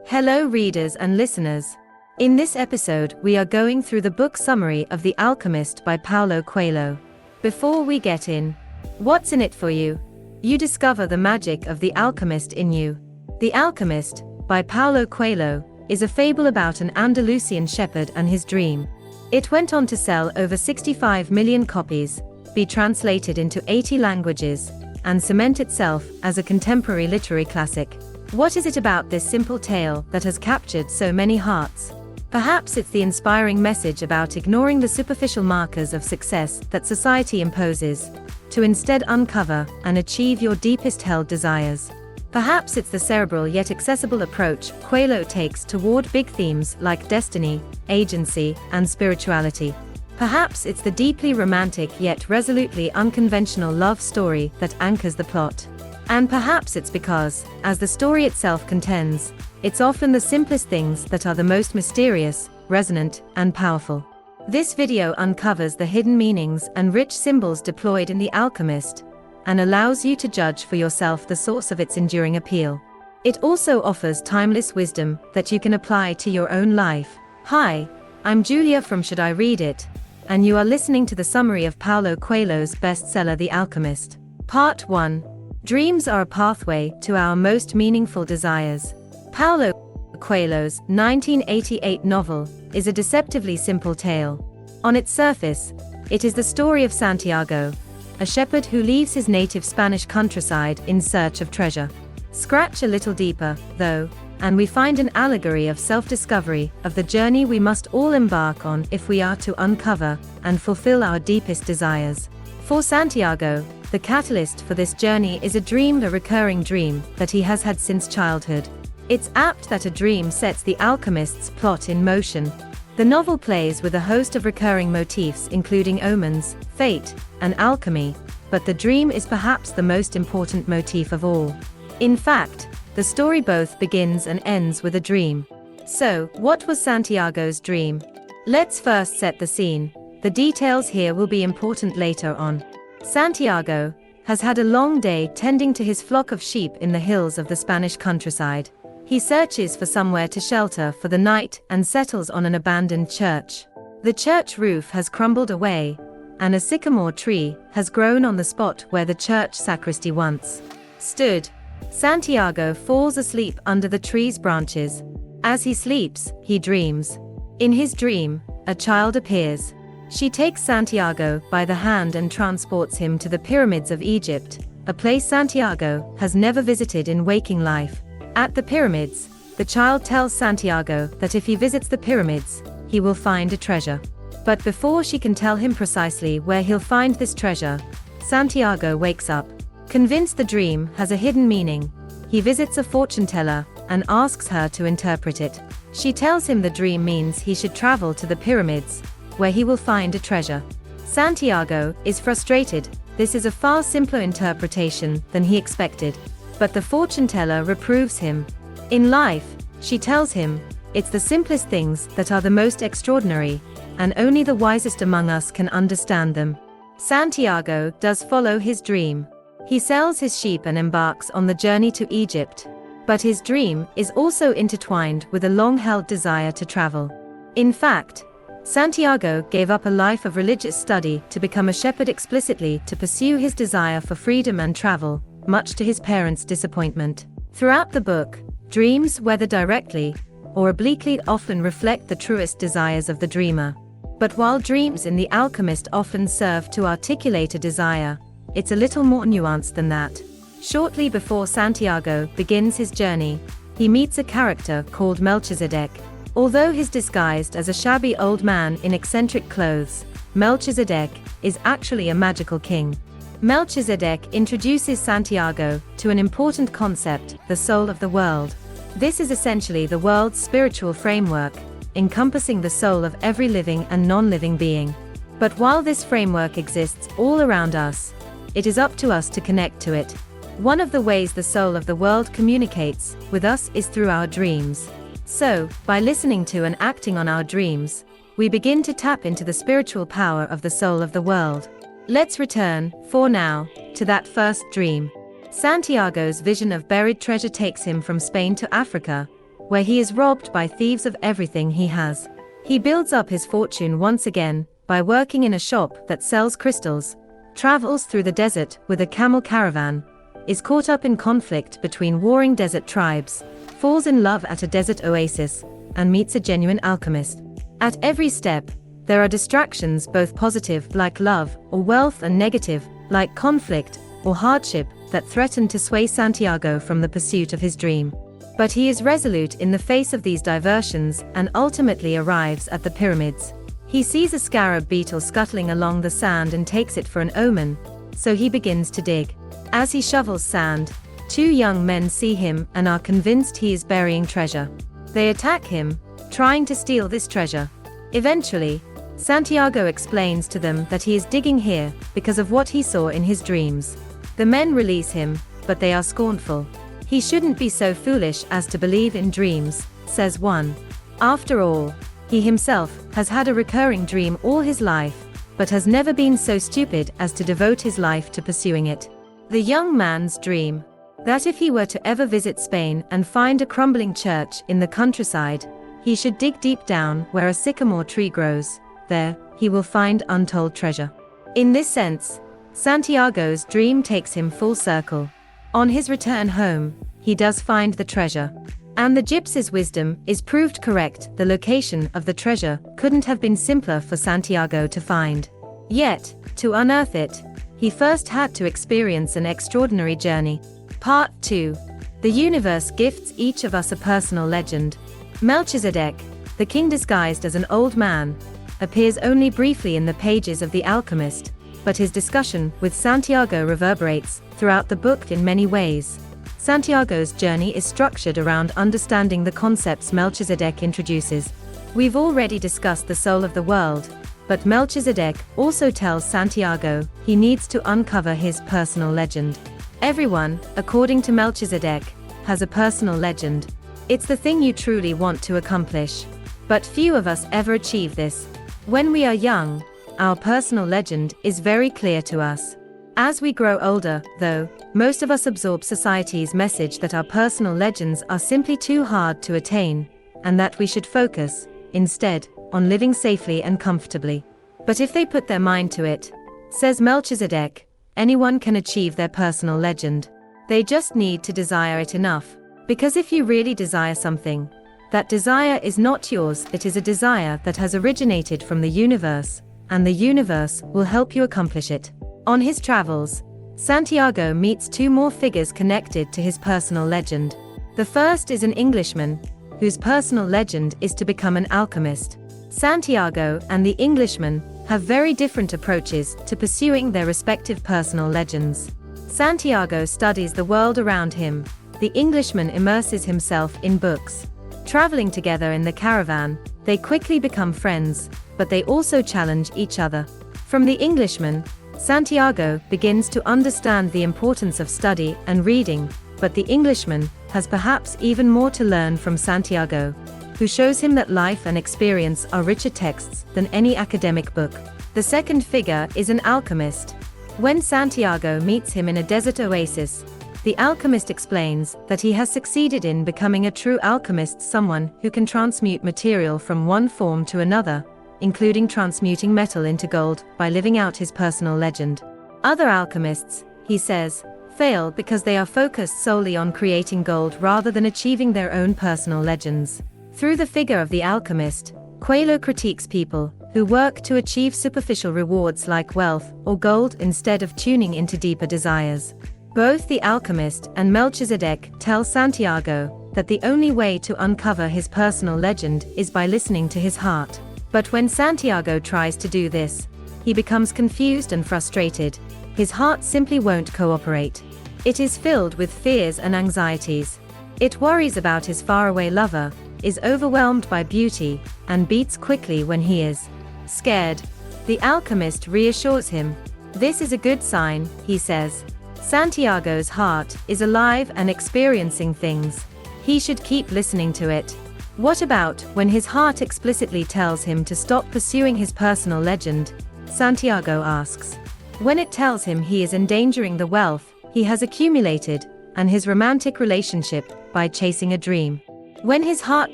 Hello readers and listeners. In this episode we are going through the book summary of The Alchemist by Paulo Coelho. Before we get in, what's in it for you? You discover the magic of the alchemist in you. The Alchemist, by Paulo Coelho, is a fable about an Andalusian shepherd and his dream. It went on to sell over 65 million copies, be translated into 80 languages, and cement itself as a contemporary literary classic. What is it about this simple tale that has captured so many hearts? Perhaps it's the inspiring message about ignoring the superficial markers of success that society imposes, to instead uncover and achieve your deepest held desires. Perhaps it's the cerebral yet accessible approach Coelho takes toward big themes like destiny, agency, and spirituality. Perhaps it's the deeply romantic yet resolutely unconventional love story that anchors the plot. And perhaps it's because, as the story itself contends, it's often the simplest things that are the most mysterious, resonant, and powerful. This video uncovers the hidden meanings and rich symbols deployed in The Alchemist, and allows you to judge for yourself the source of its enduring appeal. It also offers timeless wisdom that you can apply to your own life. Hi, I'm Julia from Should I Read It? And you are listening to the summary of Paulo Coelho's bestseller The Alchemist. Part 1. Dreams are a pathway to our most meaningful desires. Paulo Coelho's 1988 novel is a deceptively simple tale. On its surface, it is the story of Santiago, a shepherd who leaves his native Spanish countryside in search of treasure. Scratch a little deeper, though, and we find an allegory of self-discovery, of the journey we must all embark on if we are to uncover and fulfill our deepest desires. For Santiago, the catalyst for this journey is a dream, a recurring dream that he has had since childhood. It's apt that a dream sets the alchemist's plot in motion. The novel plays with a host of recurring motifs including omens, fate, and alchemy, but the dream is perhaps the most important motif of all. In fact, the story both begins and ends with a dream. So, what was Santiago's dream? Let's first set the scene. The details here will be important later on. Santiago has had a long day tending to his flock of sheep in the hills of the Spanish countryside. He searches for somewhere to shelter for the night and settles on an abandoned church. The church roof has crumbled away, and a sycamore tree has grown on the spot where the church sacristy once stood. Santiago falls asleep under the tree's branches. As he sleeps, he dreams. In his dream, a child appears. She takes Santiago by the hand and transports him to the pyramids of Egypt, a place Santiago has never visited in waking life. At the pyramids, the child tells Santiago that if he visits the pyramids, he will find a treasure. But before she can tell him precisely where he'll find this treasure, Santiago wakes up. Convinced the dream has a hidden meaning, he visits a fortune teller and asks her to interpret it. She tells him the dream means he should travel to the pyramids, where he will find a treasure. Santiago is frustrated. This is a far simpler interpretation than he expected. But the fortune teller reproves him. In life, she tells him, it's the simplest things that are the most extraordinary, and only the wisest among us can understand them. Santiago does follow his dream. He sells his sheep and embarks on the journey to Egypt. But his dream is also intertwined with a long-held desire to travel. In fact, Santiago gave up a life of religious study to become a shepherd explicitly to pursue his desire for freedom and travel, much to his parents' disappointment. Throughout the book, dreams, whether directly or obliquely, often reflect the truest desires of the dreamer. But while dreams in The Alchemist often serve to articulate a desire, it's a little more nuanced than that. Shortly before Santiago begins his journey, he meets a character called Melchizedek. Although he's disguised as a shabby old man in eccentric clothes, Melchizedek is actually a magical king. Melchizedek introduces Santiago to an important concept, the soul of the world. This is essentially the world's spiritual framework, encompassing the soul of every living and non-living being. But while this framework exists all around us, it is up to us to connect to it. One of the ways the soul of the world communicates with us is through our dreams. So, by listening to and acting on our dreams, we begin to tap into the spiritual power of the soul of the world. Let's return, for now, to that first dream. Santiago's vision of buried treasure takes him from Spain to Africa, where he is robbed by thieves of everything he has. He builds up his fortune once again by working in a shop that sells crystals, travels through the desert with a camel caravan, is caught up in conflict between warring desert tribes, falls in love at a desert oasis, and meets a genuine alchemist. At every step, there are distractions, both positive, like love or wealth, and negative, like conflict or hardship, that threaten to sway Santiago from the pursuit of his dream. But he is resolute in the face of these diversions and ultimately arrives at the pyramids. He sees a scarab beetle scuttling along the sand and takes it for an omen, so he begins to dig. As he shovels sand, two young men see him and are convinced he is burying treasure. They attack him, trying to steal this treasure. Eventually, Santiago explains to them that he is digging here because of what he saw in his dreams. The men release him, but they are scornful. "He shouldn't be so foolish as to believe in dreams," says one. After all, he himself has had a recurring dream all his life, but has never been so stupid as to devote his life to pursuing it. The young man's dream: that if he were to ever visit Spain and find a crumbling church in the countryside, he should dig deep down where a sycamore tree grows. There, he will find untold treasure. In this sense, Santiago's dream takes him full circle. On his return home, he does find the treasure. And the gypsy's wisdom is proved correct. The location of the treasure couldn't have been simpler for Santiago to find. Yet, to unearth it, he first had to experience an extraordinary journey. Part 2. The universe gifts each of us a personal legend. Melchizedek, the king disguised as an old man, appears only briefly in the pages of The Alchemist, but his discussion with Santiago reverberates throughout the book in many ways. Santiago's journey is structured around understanding the concepts Melchizedek introduces. We've already discussed the soul of the world, but Melchizedek also tells Santiago he needs to uncover his personal legend. Everyone, according to Melchizedek, has a personal legend. It's the thing you truly want to accomplish. But few of us ever achieve this. When we are young, our personal legend is very clear to us. As we grow older, though, most of us absorb society's message that our personal legends are simply too hard to attain, and that we should focus, instead, on living safely and comfortably. But if they put their mind to it, says Melchizedek, anyone can achieve their personal legend. They just need to desire it enough. Because if you really desire something, that desire is not yours, it is a desire that has originated from the universe, and the universe will help you accomplish it. On his travels, Santiago meets two more figures connected to his personal legend. The first is an Englishman, whose personal legend is to become an alchemist. Santiago and the Englishman have very different approaches to pursuing their respective personal legends. Santiago studies the world around him. The Englishman immerses himself in books. Traveling together in the caravan, they quickly become friends, but they also challenge each other. From the Englishman, Santiago begins to understand the importance of study and reading, but the Englishman has perhaps even more to learn from Santiago, who shows him that life and experience are richer texts than any academic book. The second figure is an alchemist. When Santiago meets him in a desert oasis, the alchemist explains that he has succeeded in becoming a true alchemist, someone who can transmute material from one form to another, including transmuting metal into gold, by living out his personal legend. Other alchemists, he says, fail because they are focused solely on creating gold rather than achieving their own personal legends. Through the figure of the alchemist, Coelho critiques people who work to achieve superficial rewards like wealth or gold instead of tuning into deeper desires. Both the alchemist and Melchizedek tell Santiago that the only way to uncover his personal legend is by listening to his heart. But when Santiago tries to do this, he becomes confused and frustrated. His heart simply won't cooperate. It is filled with fears and anxieties. It worries about his faraway lover, is overwhelmed by beauty, and beats quickly when he is scared. The alchemist reassures him. This is a good sign, he says. Santiago's heart is alive and experiencing things. He should keep listening to it. What about when his heart explicitly tells him to stop pursuing his personal legend? Santiago asks. When it tells him he is endangering the wealth he has accumulated, and his romantic relationship, by chasing a dream. When his heart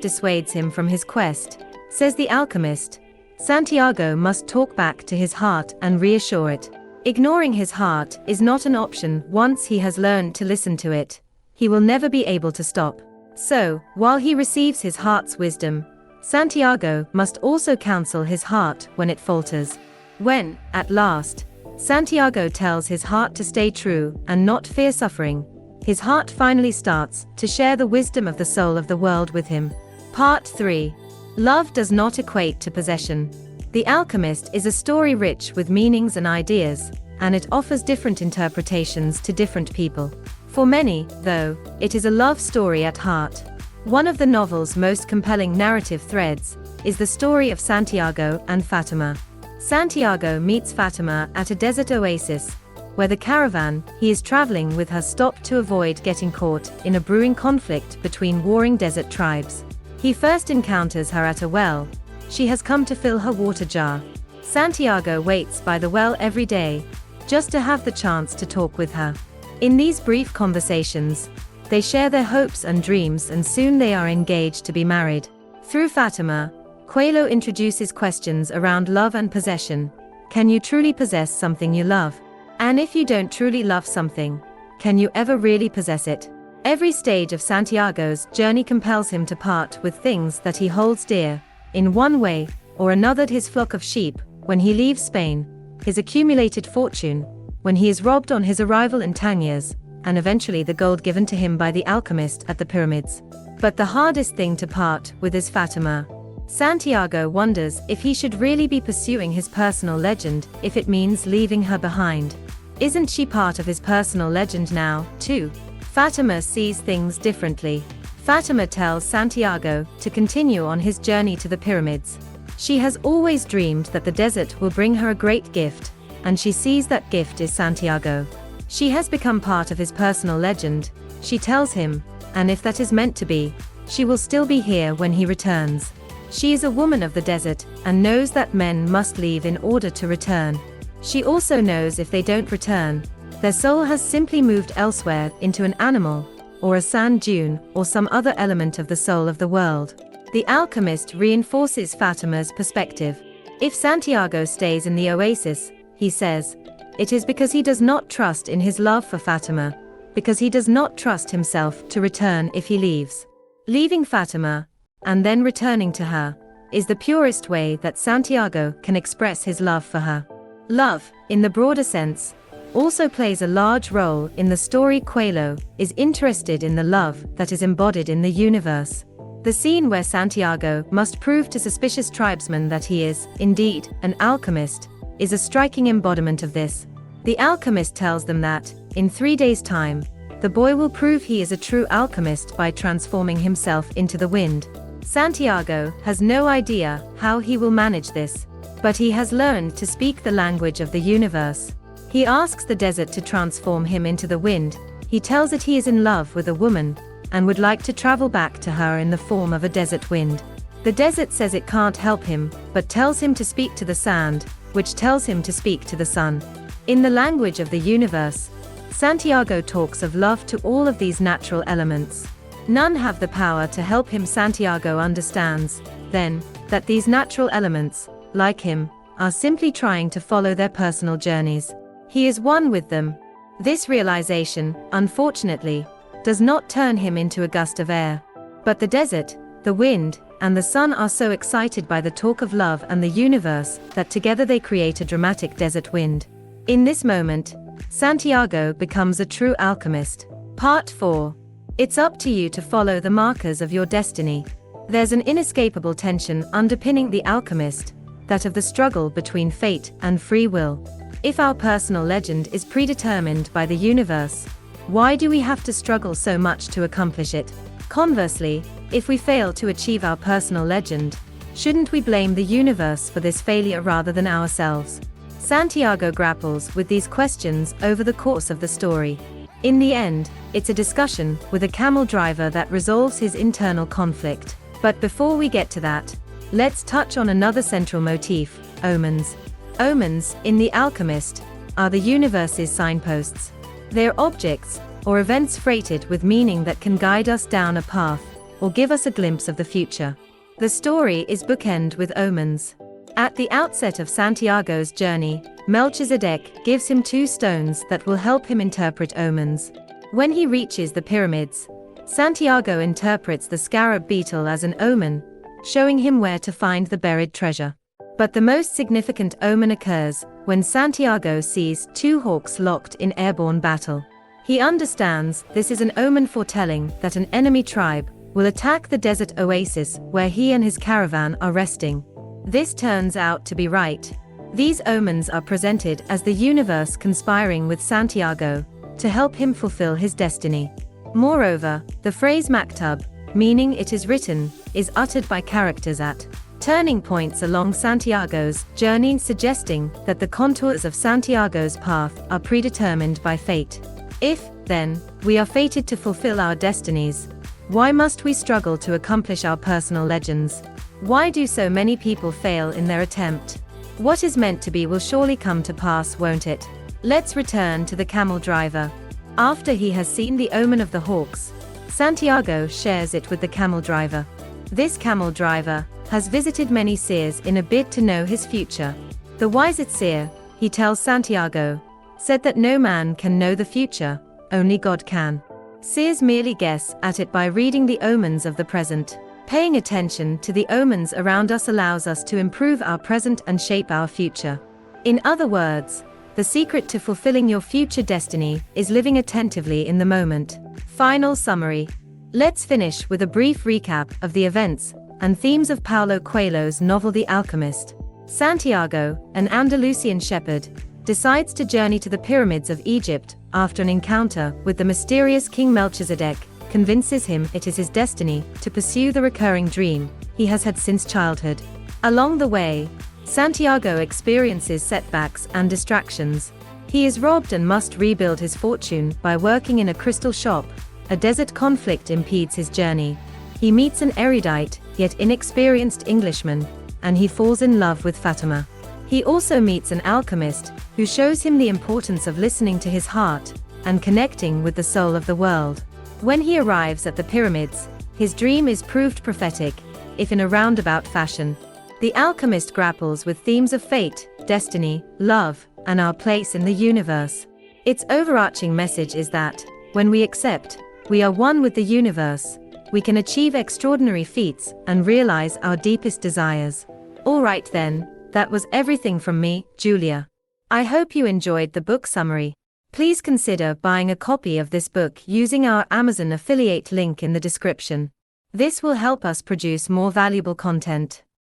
dissuades him from his quest, says the alchemist, Santiago must talk back to his heart and reassure it. Ignoring his heart is not an option. Once he has learned to listen to it, he will never be able to stop. So, while he receives his heart's wisdom, Santiago must also counsel his heart when it falters. When, at last, Santiago tells his heart to stay true and not fear suffering, his heart finally starts to share the wisdom of the soul of the world with him. Part 3. Love does not equate to possession. The Alchemist is a story rich with meanings and ideas, and it offers different interpretations to different people. For many, though, it is a love story at heart. One of the novel's most compelling narrative threads is the story of Santiago and Fatima. Santiago meets Fatima at a desert oasis, where the caravan he is traveling with has stopped to avoid getting caught in a brewing conflict between warring desert tribes. He first encounters her at a well. She has come to fill her water jar. Santiago waits by the well every day, just to have the chance to talk with her. In these brief conversations, they share their hopes and dreams, and soon they are engaged to be married. Through Fatima, Coelho introduces questions around love and possession. Can you truly possess something you love? And if you don't truly love something, can you ever really possess it? Every stage of Santiago's journey compels him to part with things that he holds dear, in one way or another: his flock of sheep, when he leaves Spain, his accumulated fortune, when he is robbed on his arrival in Tangiers, and eventually the gold given to him by the alchemist at the pyramids. But the hardest thing to part with is Fatima. Santiago wonders if he should really be pursuing his personal legend, if it means leaving her behind. Isn't she part of his personal legend now, too? Fatima sees things differently. Fatima tells Santiago to continue on his journey to the pyramids. She has always dreamed that the desert will bring her a great gift, and she sees that gift is Santiago. She has become part of his personal legend, she tells him, and if that is meant to be, she will still be here when he returns. She is a woman of the desert, and knows that men must leave in order to return. She also knows if they don't return, their soul has simply moved elsewhere, into an animal, or a sand dune, or some other element of the soul of the world. The alchemist reinforces Fatima's perspective. If Santiago stays in the oasis, he says, it is because he does not trust in his love for Fatima, because he does not trust himself to return if he leaves. Leaving Fatima, and then returning to her, is the purest way that Santiago can express his love for her. Love, in the broader sense, also plays a large role in the story. Coelho is interested in the love that is embodied in the universe. The scene where Santiago must prove to suspicious tribesmen that he is, indeed, an alchemist, is a striking embodiment of this. The alchemist tells them that, in 3 days' time, the boy will prove he is a true alchemist by transforming himself into the wind. Santiago has no idea how he will manage this, but he has learned to speak the language of the universe. He asks the desert to transform him into the wind. He tells it he is in love with a woman, and would like to travel back to her in the form of a desert wind. The desert says it can't help him, but tells him to speak to the sand, which tells him to speak to the sun. In the language of the universe, Santiago talks of love to all of these natural elements. None have the power to help him. Santiago understands, then, that these natural elements, like him, are simply trying to follow their personal journeys. He is one with them. This realization, unfortunately, does not turn him into a gust of air. But the desert, the wind, and the sun are so excited by the talk of love and the universe that together they create a dramatic desert wind. In this moment, Santiago becomes a true alchemist. Part 4. It's up to you to follow the markers of your destiny. There's an inescapable tension underpinning The Alchemist, that of the struggle between fate and free will. If our personal legend is predetermined by the universe, why do we have to struggle so much to accomplish it? Conversely, if we fail to achieve our personal legend, shouldn't we blame the universe for this failure rather than ourselves? Santiago grapples with these questions over the course of the story. In the end, it's a discussion with a camel driver that resolves his internal conflict. But before we get to that, let's touch on another central motif: omens. Omens, in The Alchemist, are the universe's signposts. They're objects, or events freighted with meaning that can guide us down a path. or give us a glimpse of the future. The story is bookended with omens. At the outset of Santiago's journey, Melchizedek gives him 2 stones that will help him interpret omens. When he reaches the pyramids, Santiago interprets the scarab beetle as an omen, showing him where to find the buried treasure. But the most significant omen occurs when Santiago sees 2 hawks locked in airborne battle. He understands this is an omen foretelling that an enemy tribe will attack the desert oasis where he and his caravan are resting. This turns out to be right. These omens are presented as the universe conspiring with Santiago to help him fulfill his destiny. Moreover, the phrase maktub, meaning it is written, is uttered by characters at turning points along Santiago's journey, suggesting that the contours of Santiago's path are predetermined by fate. If, then, we are fated to fulfill our destinies, why must we struggle to accomplish our personal legends? Why do so many people fail in their attempt? What is meant to be will surely come to pass, won't it? Let's return to the camel driver. After he has seen the omen of the hawks, Santiago shares it with the camel driver. This camel driver has visited many seers in a bid to know his future. The wisest seer, he tells Santiago, said that no man can know the future, only God can. Seers merely guess at it by reading the omens of the present. Paying attention to the omens around us allows us to improve our present and shape our future. In other words, the secret to fulfilling your future destiny is living attentively in the moment. Final summary. Let's finish with a brief recap of the events and themes of Paulo Coelho's novel The Alchemist. Santiago, an Andalusian shepherd, decides to journey to the pyramids of Egypt after an encounter with the mysterious King Melchizedek convinces him it is his destiny to pursue the recurring dream he has had since childhood. Along the way, Santiago experiences setbacks and distractions. He is robbed and must rebuild his fortune by working in a crystal shop. A desert conflict impedes his journey. He meets an erudite, yet inexperienced Englishman, and he falls in love with Fatima. He also meets an alchemist, who shows him the importance of listening to his heart and connecting with the soul of the world. When he arrives at the pyramids, his dream is proved prophetic, if in a roundabout fashion. The alchemist grapples with themes of fate, destiny, love, and our place in the universe. Its overarching message is that, when we accept, we are one with the universe, we can achieve extraordinary feats and realize our deepest desires. Alright then, that was everything from me, Julia. I hope you enjoyed the book summary. Please consider buying a copy of this book using our Amazon affiliate link in the description. This will help us produce more valuable content.